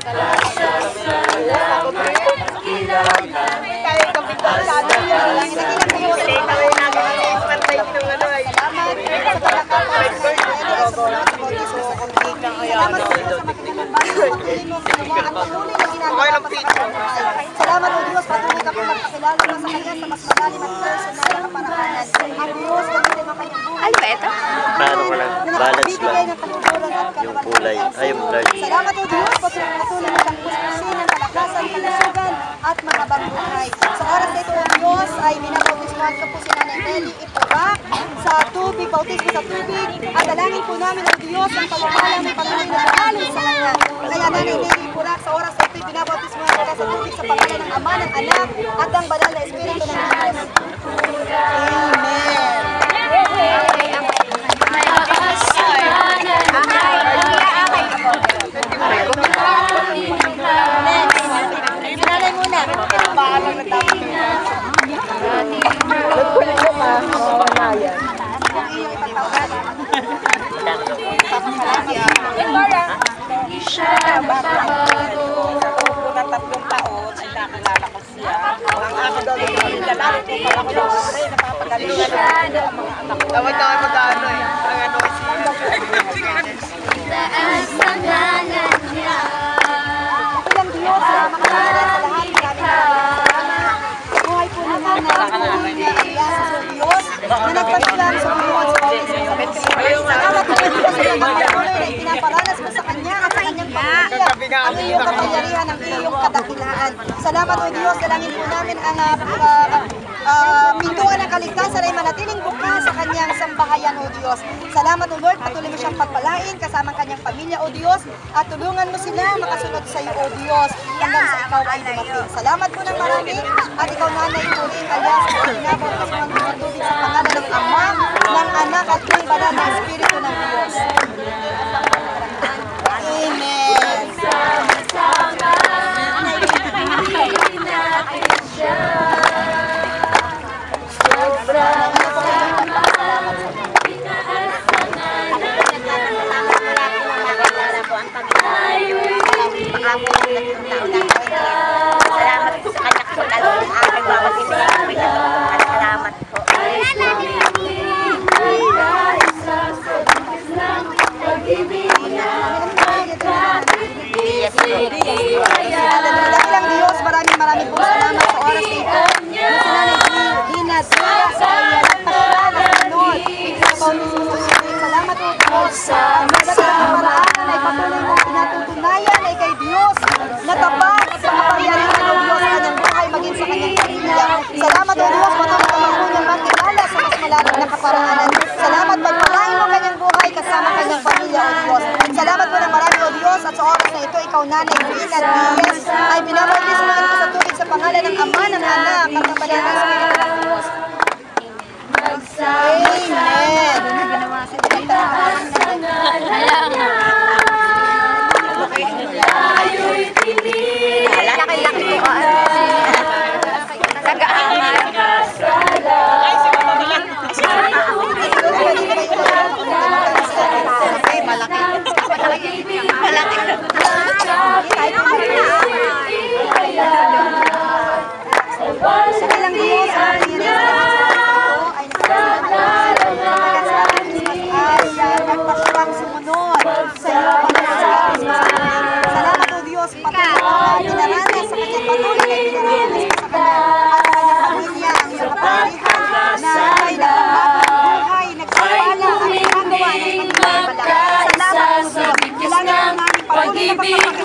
Salamat o Diyos, patuloy ka po magpakilala na sa Kanya sa mas malalim at personal na kapanahanan. Ang Diyos, pagdating ang kanyang buhay. Ano ba ito? Paano ko lang? Balance lang. Yung kulay. Ay, yung blurred. Salamat o Diyos, patuloy mo siyang puspusin ng kalakasan, kalusugan at mahabang buhay. Sa oras na ito o Diyos, ay binabautismuhan ko po si Nanay Nelly Ipurak sa tubig, bautismo sa tubig. At dalangin po namin o Diyos ang pagmamalang ng patuloy na dalangin sa Kanya. Kaya Nanay Nelly Ipurak, sa oras na ito, binabautismuhan kita sa tubig sa pangalan ng Ama, ng Anak, at ng Banal na Espiritu ng Diyos. Amen. Sinalay muna. Paalang natapos ko yan. Nagkulit ko pa. Mamamayan. Kung iyong ipagpawalan. Na 3 taon ay nakilala ko siya. Ang ako daw yung lalaki ko pala ko daw ay napapagalingan ng mga anak ko. Tawag tayo mag-ano eh. Ang ano siya. Ilang Diyos na makakalaran sa lahat ng salamat. Buhay po naman na patuloy niya ang yasa sa Diyos na nagpasilang sa Diyos sa bautismo sa tubig. Salamat po Diyos sa mga patuloy na itinaparanas mo sa Kanya at sa Kanyang pamilya ang iyong kapangyarihan, ang iyong kadakilaan. Salamat o Diyos, dalangin po namin ang pintuan ng kaligtasan ay manatiling bukas sa Kanyang sambahayan o Diyos. Salamat o Lord, patuloy mo siyang pagpalain kasama ang Kanyang pamilya o Diyos at tulungan mo sila makasunod sa iyo o Diyos hanggang sa ikaw ay dumating. Salamat po ng marami at ikaw Nanay Turing alias sa pinabautismo ng tubig sa pangalan ng Ama, ng Anak at ng Banal na Espiritu ng Diyos. Amen. Salamat po sa kanya po talagang aking bawat ibigay. Salamat po. Dakilang Diyos, maraming po salamat sa oras na ito. Na si Nanay Dinas sa nagpasyalan sa sunod. Salamat po Diyos sa magandang paraan ay patuloy mong pinatutunayan ay kay Diyos na tapat sa kapangyarihan ng Diyos sa kanyang buhay maging sa kanyang pamilya. Salamat o Diyos, patuloy ka magpunyang makilala sa mas malalim na kaparaanan. Salamat pagpalain mo kanyang buhay kasama kanyang pamilya o Diyos. Salamat po ng marami o Diyos at sa oras na ito ikaw Nanay Rina Diaz ay binabautismuhan ko sa tubig sa pangalan ng Ama, ng Anak at ng Banal na Espiritu ng Diyos. Amen. Laki-laki po. Nag-aamal. Sa ilang Diyos, ang nagpasyang sumunod sa iyo salamat o Diyos, patuloy dinaranas sa kanyang patuloy ay dinaranas sa kanya at sa kanyang pamilya ang iyong kapangyarihan na ay nagpapatong buhay, nagsapala at ginagawa ng pagpapala. Salamat o Diyos, kailangan namin patuloy na pagpapakilala